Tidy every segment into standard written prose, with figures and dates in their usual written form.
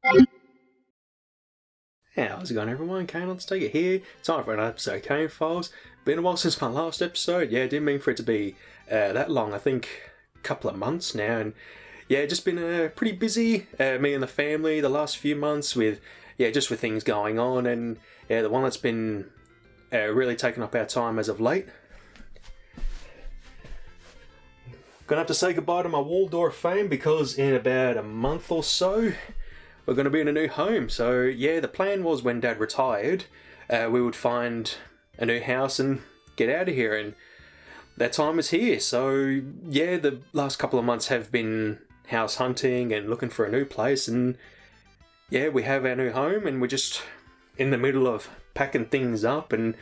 How's it going, everyone? KayneHunterTaker here. Time for another episode of Kayne Files. Been a while since my last episode. Yeah, didn't mean for it to be that long. I think a couple of months now. And yeah, just been pretty busy. Me and the family the last few months with just with things going on. And yeah, the one that's been really taken up our time as of late. Gonna have to say goodbye to my Waldorf fame because in about a month or so we're going to be in a new home. So yeah, the plan was when Dad retired, we would find a new house and get out of here, and that time is here. So yeah, the last couple of months have been house hunting and looking for a new place, and yeah, we have our new home and we're just in the middle of packing things up. And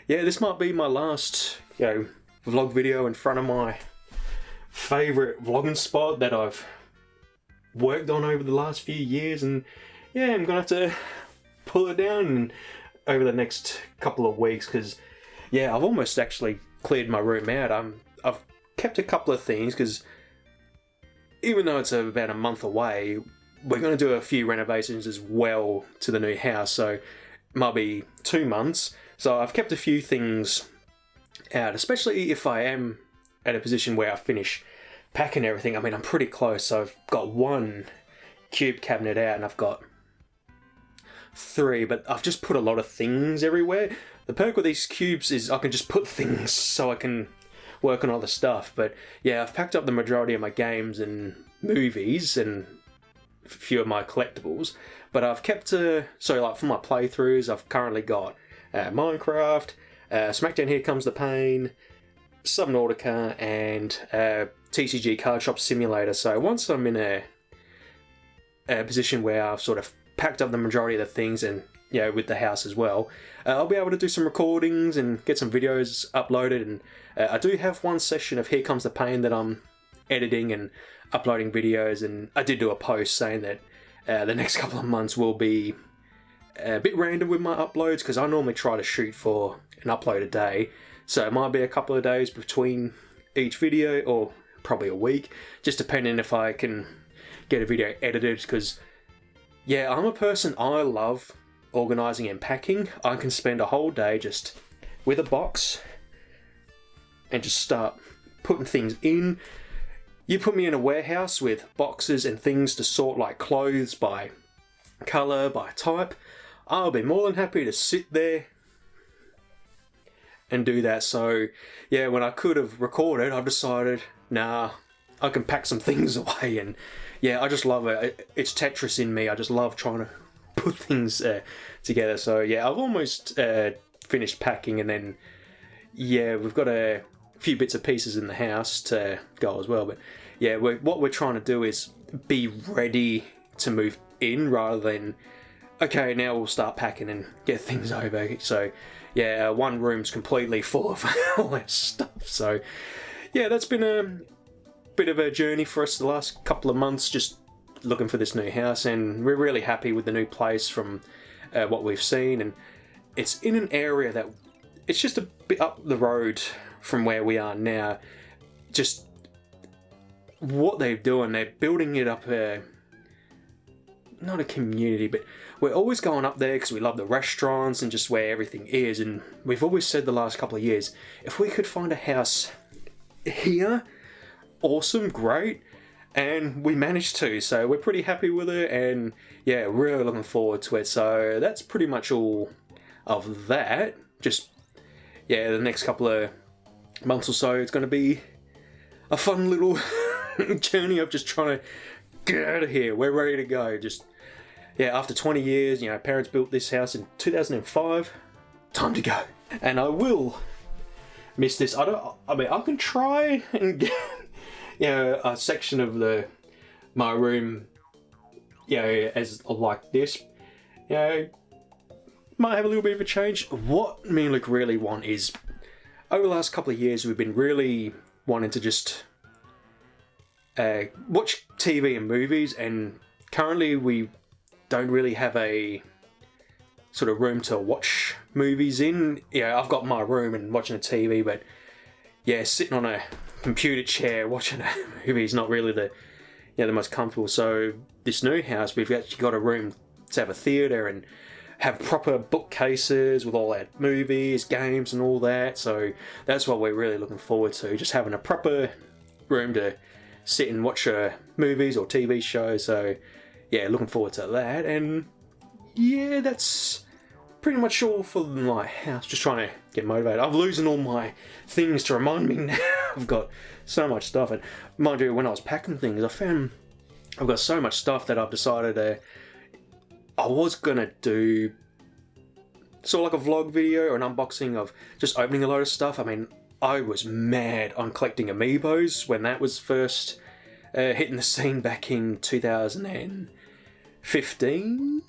yeah, this might be my last vlog video in front of my favourite vlogging spot that I've worked on over the last few years, and yeah, I'm gonna have to pull it down over the next couple of weeks because yeah, I've almost actually cleared my room out. I've kept a couple of things because even though it's about a month away, we're going to do a few renovations as well to the new house, so it might be 2 months. So I've kept a few things out, especially if I am at a position where I finish packing everything. I mean, I'm pretty close. So I've got one cube cabinet out and I've got 3, but I've just put a lot of things everywhere. The perk with these cubes is I can just put things so I can work on other stuff. But yeah, I've packed up the majority of my games and movies and a few of my collectibles, but I've kept so like for my playthroughs, I've currently got Minecraft, Smackdown Here Comes the Pain, Subnautica, and TCG Card Shop Simulator. So once I'm in a position where I've sort of packed up the majority of the things, and with the house as well, I'll be able to do some recordings and get some videos uploaded. And I do have one session of Here Comes the Pain that I'm editing and uploading videos, and I did do a post saying that the next couple of months will be a bit random with my uploads because I normally try to shoot for an upload a day, so it might be a couple of days between each video, or probably a week, just depending if I can get a video edited. Because yeah, I'm a person, I love organising and packing. I can spend a whole day just with a box and just start putting things in. You put me in a warehouse with boxes and things to sort, like clothes by colour, by type, I'll be more than happy to sit there and do that. So yeah, when I could have recorded, I've decided, nah, I can pack some things away. And yeah, I just love it. It's Tetris in me. I just love trying to put things together. So yeah, I've almost finished packing, and then yeah, we've got a few bits and pieces in the house to go as well. But yeah, what we're trying to do is be ready to move in rather than, okay, now we'll start packing and get things over. So yeah, one room's completely full of all that stuff. So yeah, that's been a bit of a journey for us the last couple of months, just looking for this new house, and we're really happy with the new place from what we've seen. And it's in an area that it's just a bit up the road from where we are now. Just what they're doing, they're building it up not a community, but we're always going up there because we love the restaurants and just where everything is. And we've always said the last couple of years, if we could find a house here, awesome, great. And we managed to, so we're pretty happy with it, and yeah, really looking forward to it. So that's pretty much all of that. Just yeah, the next couple of months or so, it's going to be a fun little journey of just trying to get out of here. We're ready to go. Just yeah, after 20 years, parents built this house in 2005. Time to go. And I will miss this. I mean, I can try and get a section of my room, as like this. Might have a little bit of a change. What me and Luke really want is, over the last couple of years, we've been really wanting to just watch TV and movies, and currently we don't really have a sort of room to watch movies in. I've got my room and watching a TV, but yeah, sitting on a computer chair watching a movie is not really the the most comfortable. So this new house, we've actually got a room to have a theatre and have proper bookcases with all our movies, games and all that. So that's what we're really looking forward to, just having a proper room to sit and watch movies or TV shows. So yeah, looking forward to that. And yeah, that's pretty much all for my house. Just trying to get motivated. I'm losing all my things to remind me now. I've got so much stuff. And mind you, when I was packing things, I found I've got so much stuff that I've decided I was gonna do sort of like a vlog video or an unboxing of just opening a load of stuff. I mean, I was mad on collecting amiibos when that was first hitting the scene back in 2015,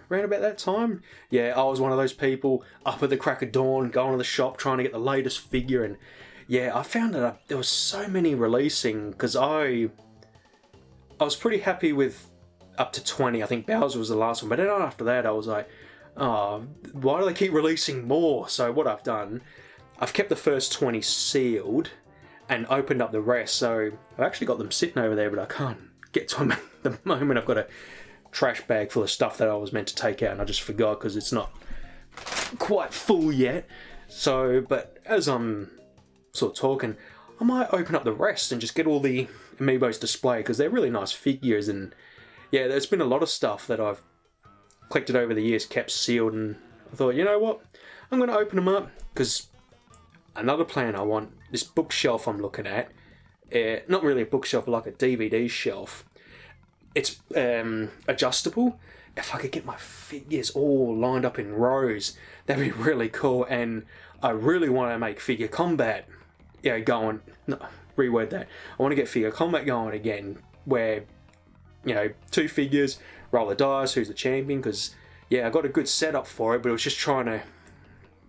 around about that time. Yeah, I was one of those people up at the crack of dawn, going to the shop trying to get the latest figure. And yeah, I found that there was so many releasing, because I was pretty happy with up to 20. I think Bowser was the last one, but then after that I was like, oh, why do they keep releasing more? So what I've done, I've kept the first 20 sealed and opened up the rest. So I've actually got them sitting over there, but I can't get to them at the moment. I've got a trash bag full of stuff that I was meant to take out and I just forgot because it's not quite full yet. So, but as I'm sort of talking, I might open up the rest and just get all the amiibos displayed, because they're really nice figures. And yeah, there's been a lot of stuff that I've collected over the years, kept sealed, and I thought, you know what, I'm going to open them up, because another plan I want, this bookshelf I'm looking at, not really a bookshelf, but like a DVD shelf. It's adjustable. If I could get my figures all lined up in rows, that'd be really cool. And I really want to make figure combat, going, no, reword that. I want to get figure combat going again, where, 2 figures, roll the dice, who's the champion, because yeah, I got a good setup for it, but it was just trying to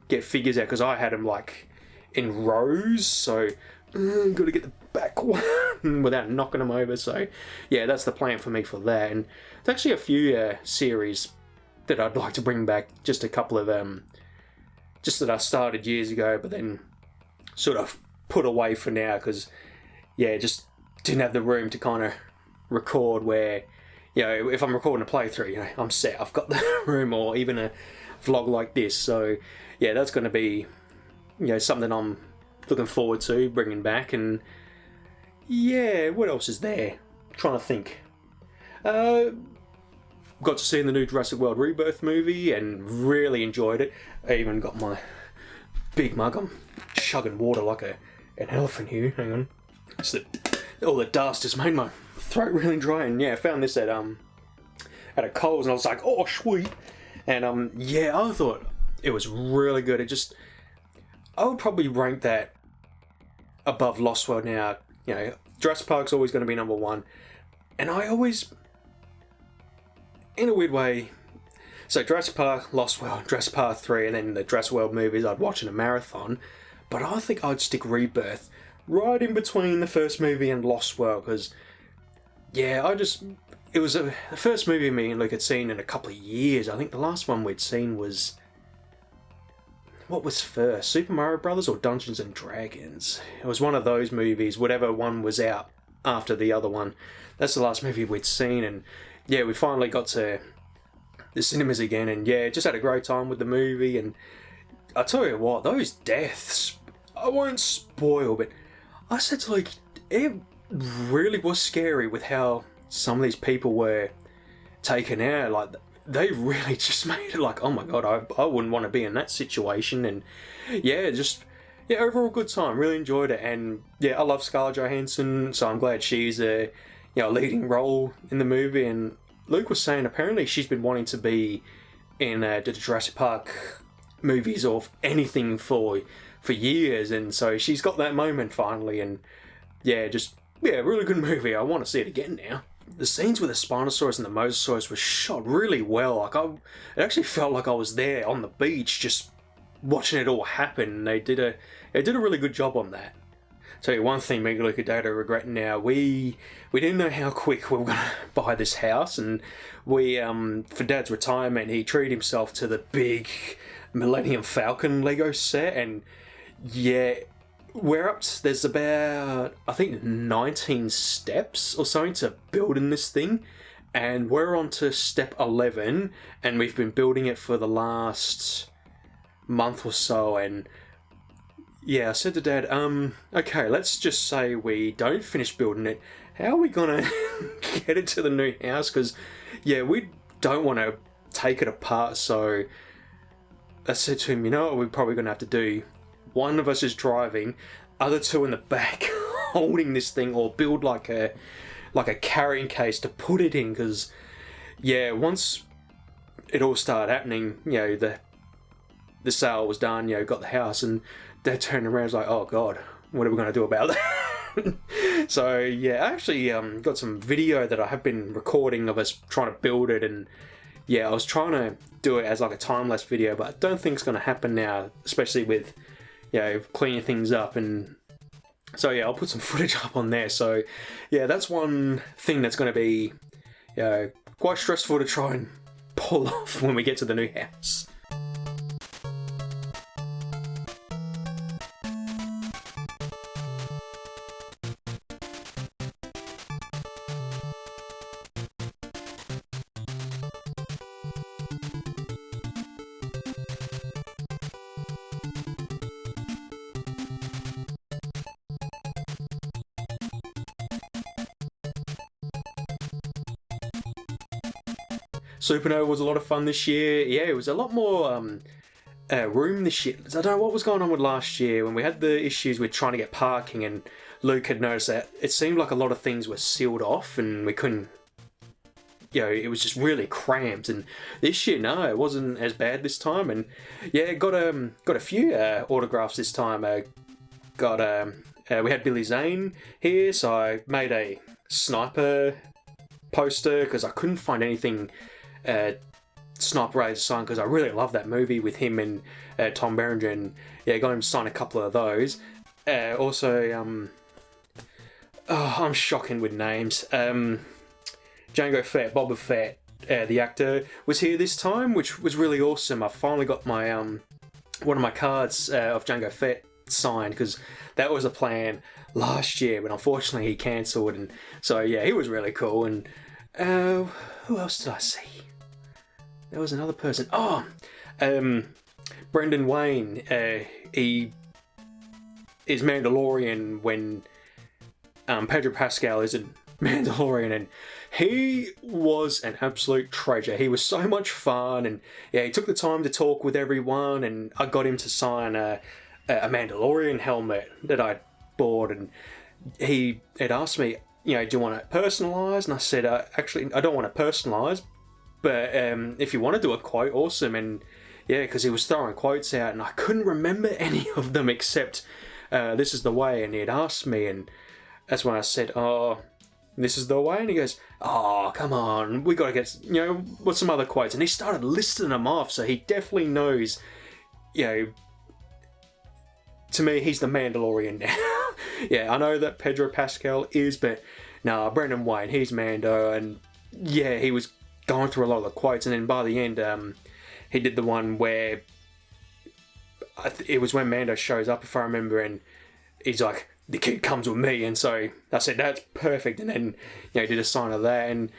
get figures out, because I had them like in rows, so got to get the back one without knocking them over. So yeah, that's the plan for me for that. And there's actually a few series that I'd like to bring back, just a couple of just that I started years ago, but then sort of put away for now, because yeah, just didn't have the room to kind of record where, if I'm recording a playthrough, I'm set, I've got the room, or even a vlog like this. So yeah, that's going to be, something I'm looking forward to bringing back. And yeah, what else is there? I'm trying to think. Got to see the new Jurassic World Rebirth movie and really enjoyed it. I even got my big mug. I'm chugging water like an elephant here. Hang on. All the dust has made my throat really dry. And yeah, I found this at a Coles, and I was like, oh sweet. And yeah, I thought it was really good. I would probably rank that above Lost World now. Jurassic Park's always going to be number one. And I always, in a weird way, so Jurassic Park, Lost World, Jurassic Park 3, and then the Jurassic World movies I'd watch in a marathon. But I think I'd stick Rebirth right in between the first movie and Lost World, because yeah, it was the first movie me and Luke had seen in a couple of years. I think the last one we'd seen was, what was first, Super Mario Brothers or Dungeons and Dragons? It was one of those movies, whatever one was out after the other one. That's the last movie we'd seen. And yeah, we finally got to the cinemas again, and yeah, just had a great time with the movie. And I tell you what, those deaths, I won't spoil, but I said to Luke, it really was scary with how some of these people were taken out. Like, they really just made it like, oh my god, I wouldn't want to be in that situation. And yeah, overall good time, really enjoyed it. And yeah, I love Scarlett Johansson, so I'm glad she's a leading role in the movie. And Luke was saying apparently she's been wanting to be in the Jurassic Park movies or anything for years, and so she's got that moment finally. And yeah, really good movie. I want to see it again now. The scenes with the Spinosaurus and the Mosasaurus were shot really well. Like, it actually felt like I was there on the beach just watching it all happen. They did a really good job on that. Tell you one thing, me and Luke and Dad are regretting now. We didn't know how quick we were going to buy this house, and we for Dad's retirement, he treated himself to the big Millennium Falcon Lego set, and yeah, we're up to, there's about, I think, 19 steps or something to building this thing. And we're on to step 11, and we've been building it for the last month or so. And yeah, I said to Dad, okay, let's just say we don't finish building it. How are we gonna get it to the new house? Because, yeah, we don't want to take it apart. So I said to him, you know what we're probably gonna have to do? One of us is driving, other two in the back holding this thing, or build like a carrying case to put it in, because yeah, once it all started happening, you know, the sale was done, you know, got the house, and Dad turned around and was like, oh god, what are we going to do about that? So yeah, I actually got some video that I have been recording of us trying to build it, and yeah, I was trying to do it as like a time-lapse video, but I don't think it's going to happen now, especially with, you know, cleaning things up. And so yeah, I'll put some footage up on there. So yeah, that's one thing that's going to be, you know, quite stressful to try and pull off when we get to the new house. Supernova was a lot of fun this year. Yeah, it was a lot more room this year. I don't know what was going on with last year when we had the issues with trying to get parking, and Luke had noticed that it seemed like a lot of things were sealed off and we couldn't, you know, it was just really cramped. And this year, no, it wasn't as bad this time. And yeah, got a few autographs this time. We had Billy Zane here, so I made a sniper poster because I couldn't find anything Sniper Razor signed, because I really love that movie with him and Tom Berenger, and yeah, got him to sign a couple of those. Also, I'm shocking with names. Jango Fett, Boba Fett, the actor, was here this time, which was really awesome. I finally got my one of my cards of Jango Fett signed, because that was a plan last year, but unfortunately he cancelled. And so yeah, he was really cool. And who else did I see? There was another person. Oh, Brendan Wayne. He is Mandalorian when Pedro Pascal is a Mandalorian, and he was an absolute treasure. He was so much fun, and yeah, he took the time to talk with everyone, and I got him to sign a Mandalorian helmet that I bought, and he had asked me, you know, do you want it personalised? And I said, actually, I don't want it personalised, but if you want to do a quote, awesome. And yeah, because he was throwing quotes out, and I couldn't remember any of them except "This is the way," and he had asked me, and that's when I said, "Oh, this is the way," and he goes, "Oh, come on, we got to get, you know, what's some other quotes?" And he started listing them off, so he definitely knows, you know. To me, he's the Mandalorian now. Yeah, I know that Pedro Pascal is, but nah, Brendan Wayne, he's Mando, and yeah, he was going through a lot of the quotes, and then by the end, he did the one where it was when Mando shows up, if I remember, and he's like, "The kid comes with me," and so I said, "That's perfect," and then, you know, did a sign of that, and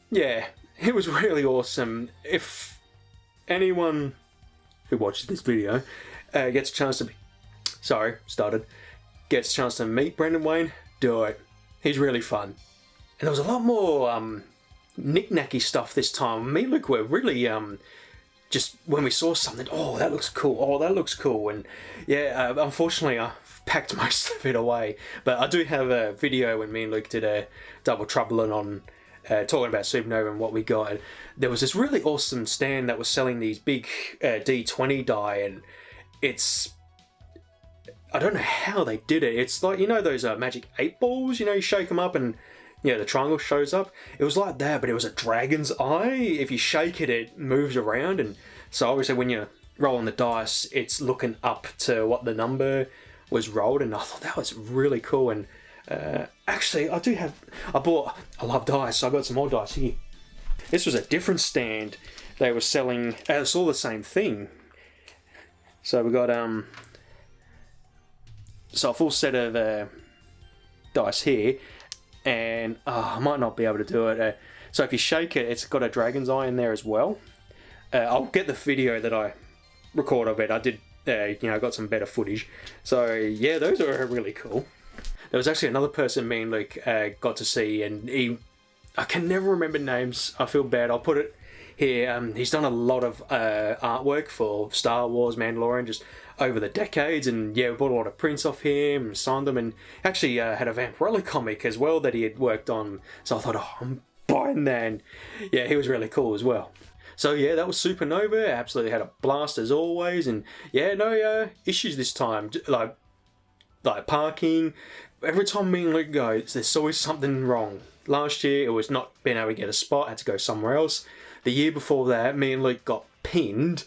yeah, it was really awesome. If anyone who watches this video gets a chance to gets a chance to meet Brendan Wayne, do it. He's really fun. And there was a lot more knick-knacky stuff this time. Me and Luke were really just when we saw something, oh, that looks cool, oh, that looks cool. And yeah, unfortunately I packed most of it away, but I do have a video when me and Luke did a double troubling on talking about Supernova and what we got. And there was this really awesome stand that was selling these big D20 die, and it's, I don't know how they did it. It's like, you know, those magic 8 balls, you know, you shake them up and, you know, the triangle shows up. It was like that, but it was a dragon's eye. If you shake it, it moves around. And so obviously when you're rolling the dice, it's looking up to what the number was rolled. And I thought that was really cool. And actually, I love dice, so I got some more dice here. This was a different stand. They were selling, it's all the same thing. So we got, So a full set of dice here, and I might not be able to do it. So if you shake it, it's got a dragon's eye in there as well. I'll get the video that I record of it. I did, I got some better footage. So yeah, those are really cool. There was actually another person me and Luke got to see, and I can never remember names. I feel bad. I'll put it here. He's done a lot of artwork for Star Wars, Mandalorian, just over the decades, and yeah, we bought a lot of prints off him, signed them, and actually had a Vampirella comic as well that he had worked on. So I thought, oh, I'm buying that. And yeah, he was really cool as well. So yeah, that was Supernova. Absolutely had a blast as always, and yeah, no issues this time. Like parking. Every time me and Luke go, there's always something wrong. Last year, it was not being able to get a spot, had to go somewhere else. The year before that, me and Luke got pinned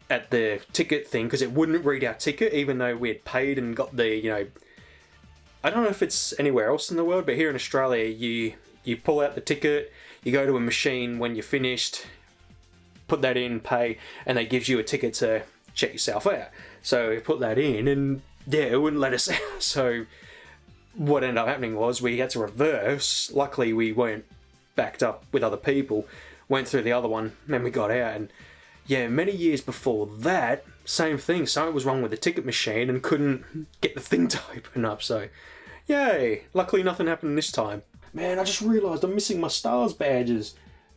at the ticket thing because it wouldn't read our ticket, even though we had paid and got the, I don't know if it's anywhere else in the world, but here in Australia, you pull out the ticket, you go to a machine when you're finished, put that in, pay, and they gives you a ticket to check yourself out. So we put that in, and yeah, it wouldn't let us out. So what ended up happening was we had to reverse. Luckily, we weren't backed up with other people. Went through the other one, then we got out. And yeah, many years before that, same thing. Something was wrong with the ticket machine and couldn't get the thing to open up. So, yay! Luckily, nothing happened this time. Man, I just realised I'm missing my stars badges.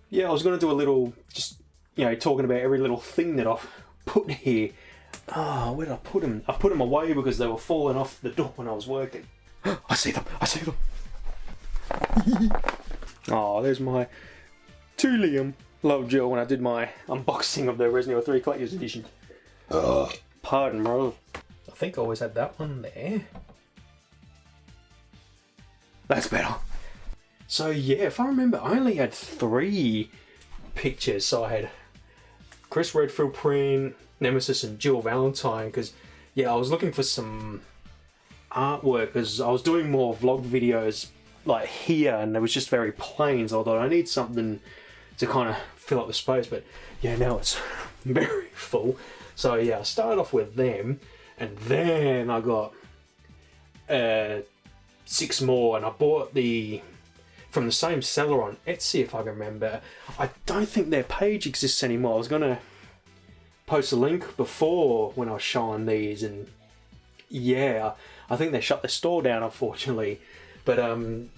Yeah, I was going to do a little, just, talking about every little thing that I've put here. Oh, where did I put them? I put them away because they were falling off the door when I was working. I see them! I see them! Oh, there's my Liam Lovejoy when I did my unboxing of the Resident Evil 3 Collector's Edition. Pardon, bro. I think I always had that one there. That's better. So yeah, if I remember, I only had 3 pictures. So I had Chris Redfield print, Nemesis, and Jill Valentine. Because yeah, I was looking for some artwork because I was doing more vlog videos like here, and it was just very plain. So I thought I need something to kind of fill up the space, but yeah, now it's very full. So yeah, I started off with them, and then I got 6 more, and I bought from the same seller on Etsy, if I can remember. I don't think their page exists anymore. I was gonna post a link before when I was showing these, and yeah, I think they shut their store down, unfortunately. But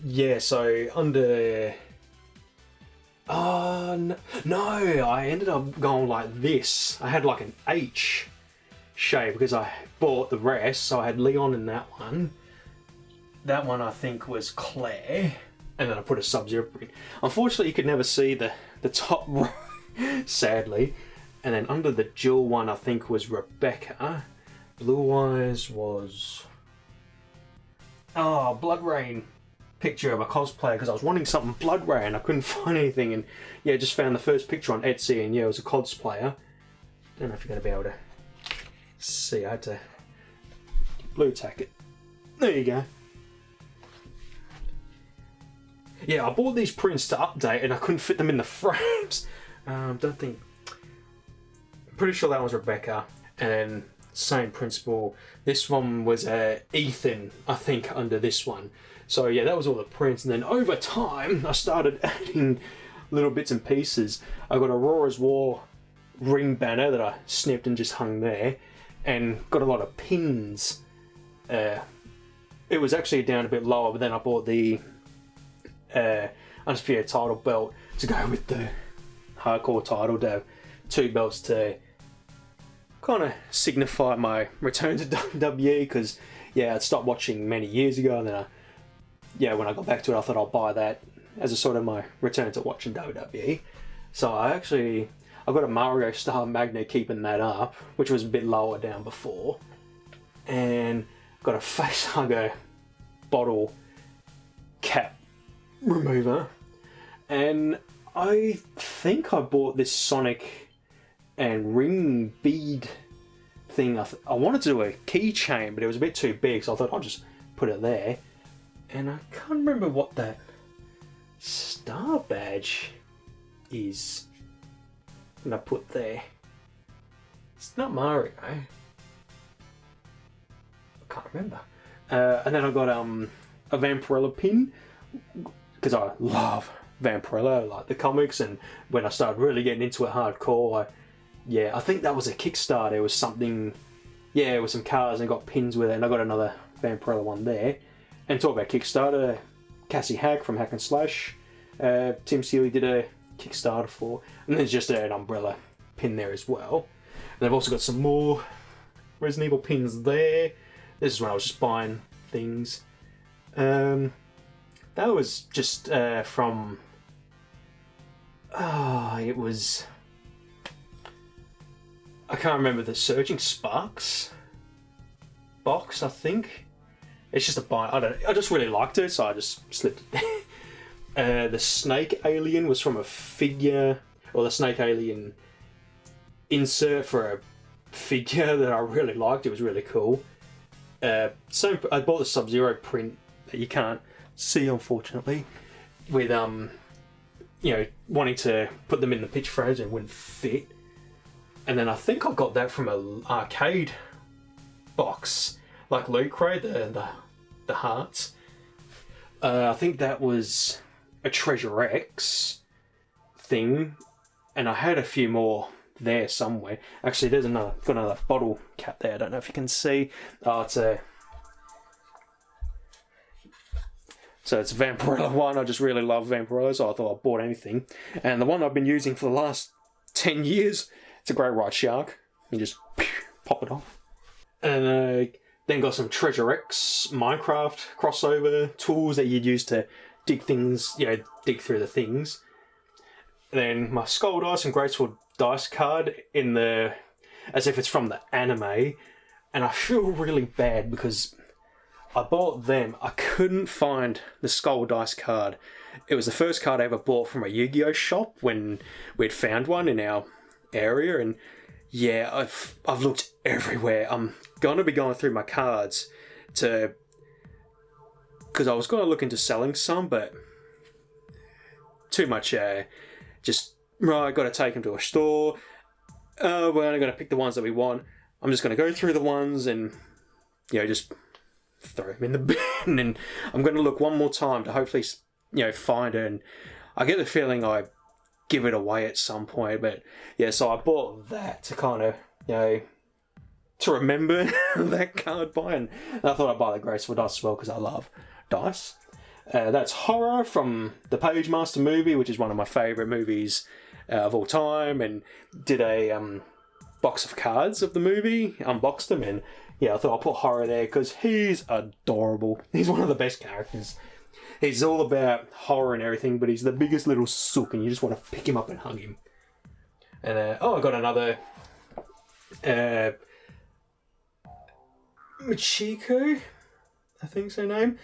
yeah, so under no, I ended up going like this. I had like an H shape because I bought the rest. So I had Leon in that one. That one I think was Claire, and then I put a Sub-Zero print. Unfortunately, you could never see the top row, sadly. And then under the Jill one, I think was Rebecca. Blue Eyes was Blood Rain. Picture of a cosplayer because I was wanting something Blood Rain. I couldn't find anything, and yeah, just found the first picture on Etsy, and yeah, it was a cosplayer. Don't know if you're going to be able to see. I had to blue tack it. There you go. Yeah, I bought these prints to update, and I couldn't fit them in the frames. Don't think. Pretty sure that was Rebecca, and then same principle. This one was Ethan, I think, under this one. So yeah, that was all the prints, and then over time I started adding little bits and pieces. I got a Aurora's War ring banner that I snipped and just hung there, and got a lot of pins. It was actually down a bit lower, but then I bought the Undisputed title belt to go with the hardcore title to have 2 belts to kind of signify my return to WWE, because yeah, I'd stopped watching many years ago, and then when I got back to it, I thought I'll buy that as a sort of my return to watching WWE. So I got a Mario Star magnet keeping that up, which was a bit lower down before, and got a facehugger bottle cap remover, and I think I bought this Sonic and ring bead thing. I wanted to do a keychain, but it was a bit too big, so I thought I'll just put it there. And I can't remember what that star badge is that I put there. It's not Mario. I can't remember. And then I got a Vampirella pin because I love Vampirella, like the comics, and when I started really getting into it hardcore, I think that was a Kickstarter. It was something, it was some cars and got pins with it, and I got another Vampirella one there. And talk about Kickstarter, Cassie Hack from Hack and Slash, Tim Seeley did a Kickstarter for, and there's just an Umbrella pin there as well. And they've also got some more Resident Evil pins there. This is when I was just buying things. That was just from... it was... I can't remember the Surging Sparks box, I think. It's just a buy. I don't know. I just really liked it, so I just slipped it there. The Snake Alien was from a figure, or the Snake Alien insert for a figure that I really liked. It was really cool. So I bought the Sub-Zero print that you can't see, unfortunately, with wanting to put them in the picture frames and it wouldn't fit. And then I think I got that from an arcade box, like Loot Crate, the hearts. I think that was a Treasure X thing, and I had a few more there somewhere. Actually, there's got another bottle cap there. I don't know if you can see. It's a Vampirella one. I just really love Vampirella, so I thought I bought anything. And the one I've been using for the last 10 years, it's a Great White Shark. You just pop it off. And then got some Treasure X Minecraft crossover tools that you'd use to dig things, dig through the things. And then my Skull Dice and Graceful Dice card as if it's from the anime. And I feel really bad because I bought them. I couldn't find the Skull Dice card. It was the first card I ever bought from a Yu-Gi-Oh shop when we'd found one in our area, and I've looked everywhere. I'm gonna be going through my cards because I was gonna look into selling some, but too much. Right, got to take them to a store. We're only gonna pick the ones that we want. I'm just gonna go through the ones and just throw them in the bin, and I'm gonna look one more time to hopefully find it. And I get the feeling I give it away at some point, but so I bought that to kind of to remember that card by, and I thought I'd buy the Graceful Dice as well because I love dice. That's Horror from the Page Master movie, which is one of my favourite movies of all time, and did a box of cards of the movie, unboxed them, and I thought I'll put Horror there because he's adorable. He's one of the best characters. He's all about horror and everything, but he's the biggest little sook, and you just want to pick him up and hug him. And I got another Michiko, I think's her name.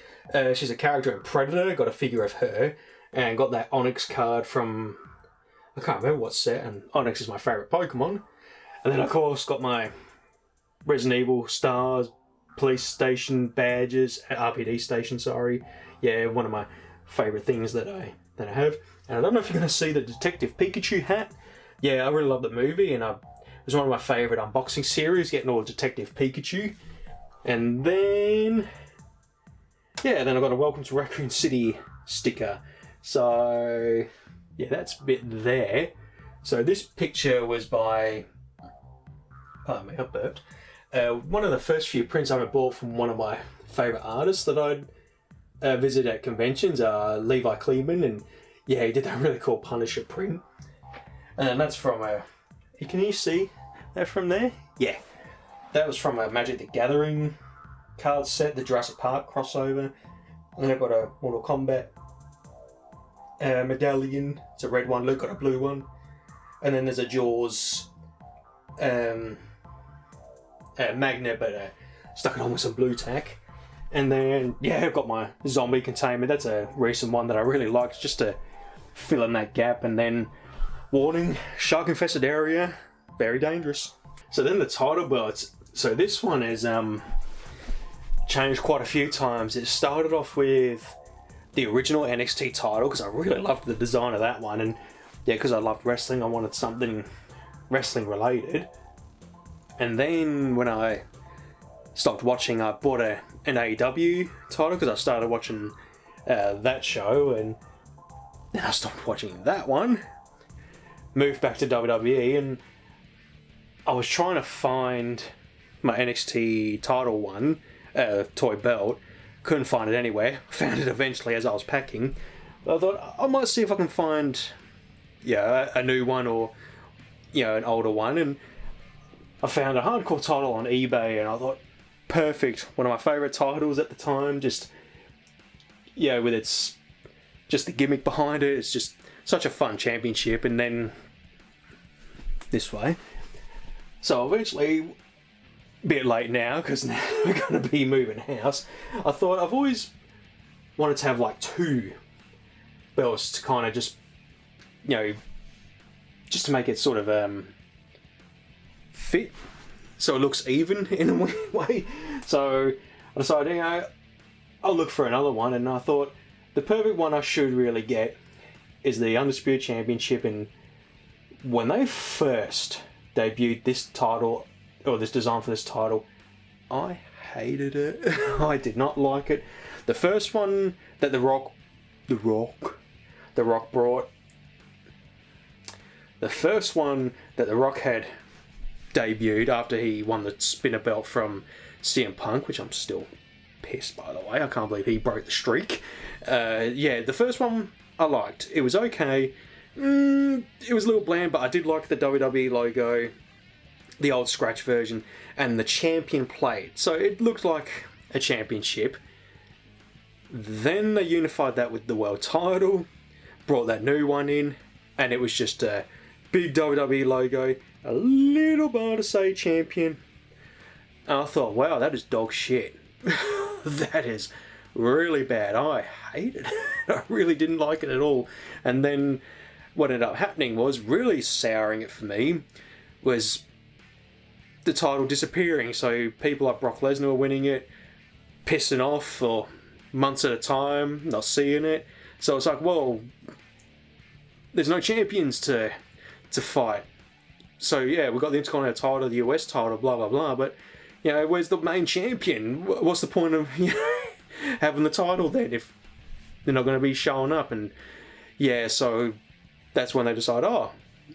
She's a character in Predator. Got a figure of her, and got that Onyx card from, I can't remember what set, and Onyx is my favourite Pokemon. And then of course got my Resident Evil stars, police station badges, RPD station, sorry. One of my favourite things that I have. And I don't know if you're going to see the Detective Pikachu hat. I really love the movie, and it was one of my favourite unboxing series, getting all Detective Pikachu. And then I got a Welcome to Raccoon City sticker. So that's a bit there. So this picture was by, pardon me, I burped. One of the first few prints I ever bought from one of my favourite artists that I'd visit at conventions, Levi Kleeman, and he did that really cool Punisher print. And that's from can you see that from there? That was from a Magic the Gathering card set, the Jurassic Park crossover. And then I've got a Mortal Kombat medallion. It's a red one. Luke got a blue one. And then there's a Jaws magnet, but stuck it on with some blue tack. And then, I've got my zombie containment. That's a recent one that I really liked, just to fill in that gap. And then, warning, shark-infested area, very dangerous. So then the title belts. So this one has changed quite a few times. It started off with the original NXT title, because I really loved the design of that one. And because I loved wrestling, I wanted something wrestling related. And then when I stopped watching. I bought an AEW title because I started watching that show, and then I stopped watching that one. Moved back to WWE, and I was trying to find my NXT title one, toy belt. Couldn't find it anywhere. Found it eventually as I was packing. But I thought I might see if I can find, a new one or, an older one. And I found a hardcore title on eBay, and I thought, perfect. One of my favourite titles at the time. Just, with its, just the gimmick behind it. It's just such a fun championship. And then this way. So eventually, a bit late now because now we're going to be moving house. I thought I've always wanted to have like two belts to kind of just, just to make it sort of fit so it looks even in a way. So I decided, I'll look for another one, and I thought the perfect one I should really get is the Undisputed Championship. And when they first debuted this title, or this design for this title, I hated it. I did not like it. The first one that The Rock brought, the first one that The Rock had debuted after he won the spinner belt from CM Punk, which I'm still pissed, by the way. I can't believe he broke the streak. The first one I liked. It was okay. It was a little bland, but I did like the WWE logo, the old scratch version, and the champion plate. So it looked like a championship. Then they unified that with the world title, brought that new one in, and it was just a big WWE logo, a little bar to say champion. And I thought, wow, that is dog shit. That is really bad. I hated it. I really didn't like it at all. And then what ended up happening was, really souring it for me, was the title disappearing. So people like Brock Lesnar were winning it, pissing off for months at a time, not seeing it. So it's like, well, there's no champions to fight. So yeah, we've got the Intercontinental title, the US title, blah blah blah, but where's the main champion? What's the point of having the title then if they're not going to be showing up? And so that's when they decide,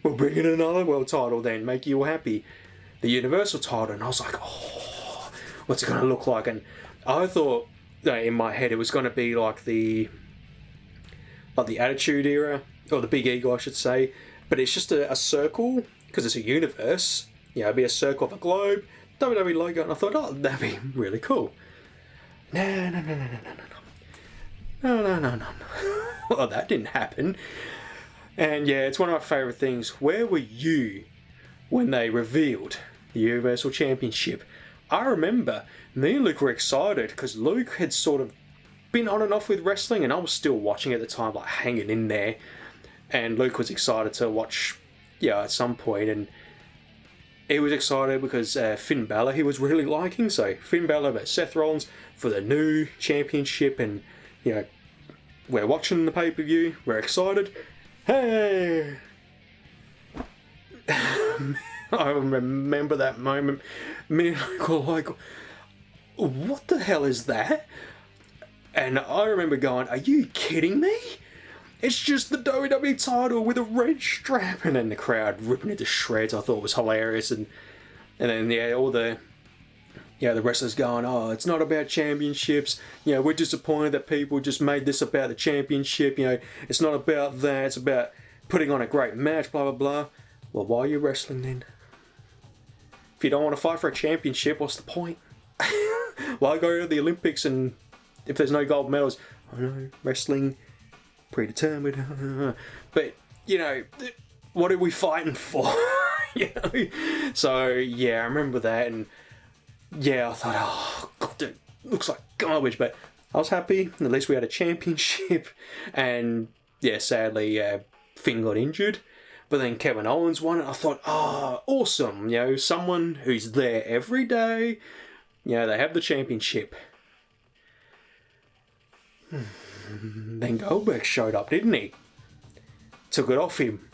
we'll bring in another world title then, make you happy. The Universal title. And I was like, what's it going to look like? And I thought, in my head, it was going to be like the Attitude Era, or the Big Eagle, I should say. But it's just a circle, because it's a universe. It'd be a circle of a globe, WWE logo, and I thought, that'd be really cool. No. Well, that didn't happen. And it's one of my favourite things. Where were you when they revealed the Universal Championship? I remember me and Luke were excited because Luke had sort of been on and off with wrestling, and I was still watching at the time, like hanging in there. And Luke was excited to watch, at some point, and he was excited because Finn Balor he was really liking. So Finn Balor versus Seth Rollins for the new championship, and we're watching the pay-per-view, we're excited. Hey! I remember that moment. Me and Luke were like, what the hell is that? And I remember going, are you kidding me? It's just the WWE title with a red strap. And then the crowd ripping it to shreds. I thought it was hilarious. And then, all the wrestlers going, it's not about championships. We're disappointed that people just made this about the championship. It's not about that. It's about putting on a great match, blah, blah, blah. Well, why are you wrestling then? If you don't want to fight for a championship, what's the point? Why go to the Olympics and if there's no gold medals? I know, wrestling, predetermined. But, what are we fighting for? So, I remember that, and I thought, God, it looks like garbage, but I was happy. At least we had a championship, and sadly, Finn got injured. But then Kevin Owens won, and I thought, awesome. Someone who's there every day. They have the championship. Then Goldberg showed up, didn't he? Took it off him.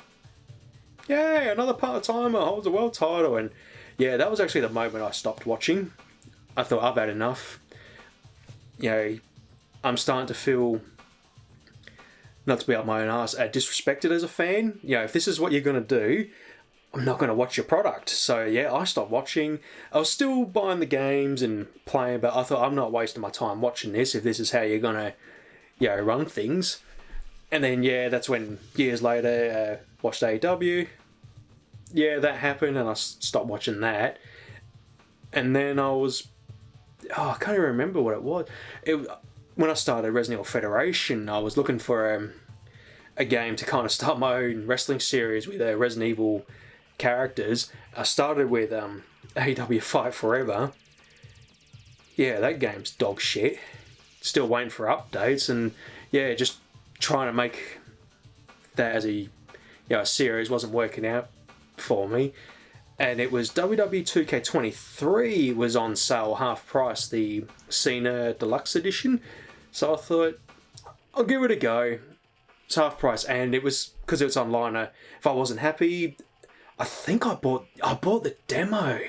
Yay, another part-timer holds a world title. And that was actually the moment I stopped watching. I thought I've had enough. You know, I'm starting to feel, not to be up my own ass, disrespected as a fan. You know, if this is what you're going to do, I'm not going to watch your product. So yeah, I stopped watching. I was still buying the games and playing, but I thought I'm not wasting my time watching this if this is how you're going to, you know, run things. And then yeah, that's when years later watched AEW. Yeah, that happened, and I stopped watching that. And then I can't even remember what it was. When I started Resident Evil Federation, I was looking for a game to kind of start my own wrestling series with Resident Evil characters. I started with AEW Fight Forever. Yeah, that game's dog shit. Still waiting for updates, and yeah, just trying to make that as a series wasn't working out for me. And it was WWE 2K23 was on sale half price, the Cena Deluxe Edition. So I thought, I'll give it a go. It's half price, and it was because it was online. If I wasn't happy, I think I bought the demo,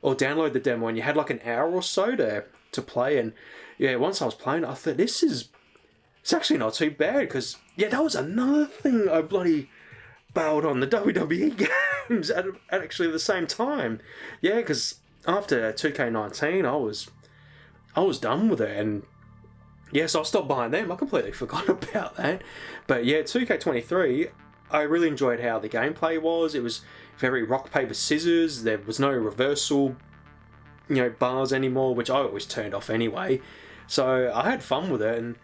or download the demo, and you had like an hour or so to play. And yeah, once I was playing, I thought it's actually not too bad, because yeah, that was another thing I bloody bailed on, the WWE games at actually the same time. Yeah, because after 2K19, I was done with it, and yeah, so I stopped buying them. I completely forgot about that. But yeah, 2K23, I really enjoyed how the gameplay was. It was very rock, paper, scissors. There was no reversal, bars anymore, which I always turned off anyway. So I had fun with it, and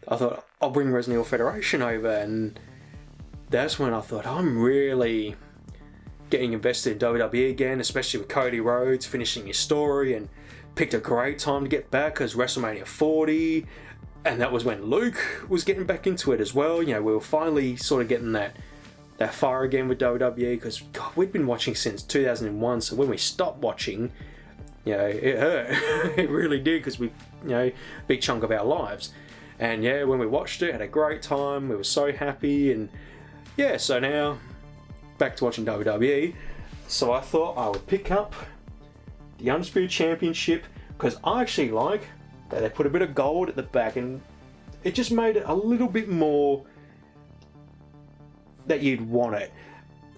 I thought I'll bring Resident Evil Federation over, and that's when I thought I'm really getting invested in WWE again, especially with Cody Rhodes finishing his story, and picked a great time to get back because WrestleMania 40, and that was when Luke was getting back into it as well. We were finally sort of getting that fire again with WWE, because God, we'd been watching since 2001, so when we stopped watching, it hurt. It really did, because we, big chunk of our lives. And yeah, when we watched it, had a great time, we were so happy, and yeah, so now back to watching WWE. So I thought I would pick up the Undisputed Championship, because I actually like that they put a bit of gold at the back, and it just made it a little bit more that you'd want it.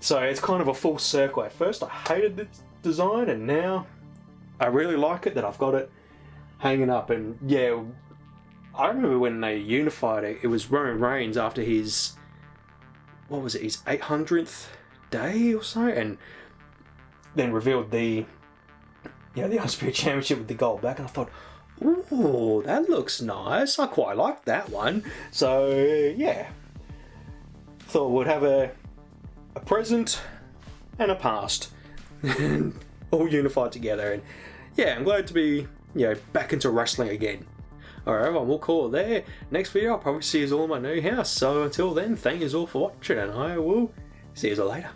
So it's kind of a full circle. At first I hated the design, and now I really like it that I've got it hanging up. And yeah, I remember when they unified it, it was Roman Reigns after his 800th day or so, and then revealed the Undisputed Championship with the gold back, and I thought, ooh, that looks nice. I quite like that one. So yeah, thought we'd have a present and a past all unified together. And yeah, I'm glad to be back into wrestling again. Alright, everyone, we'll call it there. Next video, I'll probably see you all in my new house. So until then, thank you all for watching, and I will see you all later.